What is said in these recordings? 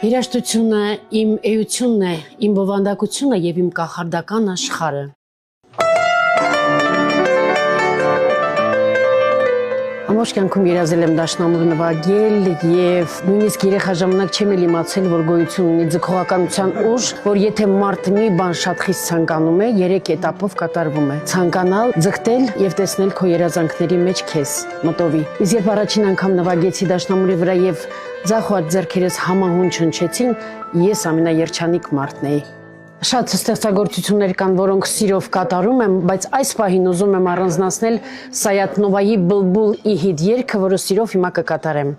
Երաժշտությունը իմ էությունն է, իմ բովանդակությունը եւ իմ կախարդական աշխարհը։ Ամբողջ կյանքում երազել եմ դաշնամուր նվագել եւ նույնիսկ երեխա ժամանակ չեմ էլ իմացել, որ գոյություն ունի ձգողականության ուժ, որ եթե մարդ մի բան շատ խիստ ցանկանում է, 3 этаպով կատարվում է. ցանկանալ, ձգտել եւ տեսնել քո երազանքների մեջ քեզ, մտովի։ Իսկ երբ առաջին անգամ նվագեցի դաշնամուրի վրա եւ ձախ ձեռքերս համահունչ հնչեցին, ես ամենաերջանիկ մարդն էի։ Շատ ստեղծագործություններ կան, որոնք սիրով կատարում եմ, բայց այս պահին ուզում եմ առանձնացնել Սայաթ-Նովայի «Բլբուլ իհիդ» երգը, որը սիրով հիմա կկատարեմ։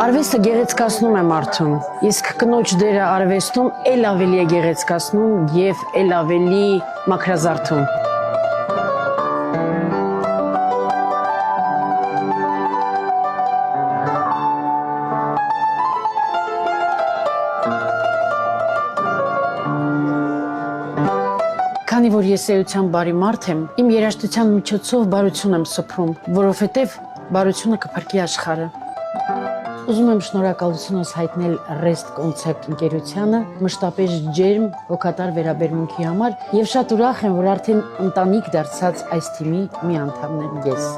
Արվեստը գեղեցկացնում է մարդուն, իսկ կնոջ դերը արվեստում էլ ավելի է գեղեցկացնում եւ էլ ավելի մաքրազարդում։ Քանի որ ես էության բարի մարդ եմ, իմ երաժշտության միջոցով բարություն եմ սփռում, որովհետև բարությունը կփրկի աշխարհը։ Ուզում եմ շնորհակալությունս հայտնել Rest կոնցերտ ընկերությանը մշտապես ջերմ հոգատար վերաբերմունքի համար եւ շատ ուրախ եմ, որ արդեն ընտանիք դարձած այս թիմի մի անդամն եմ ես։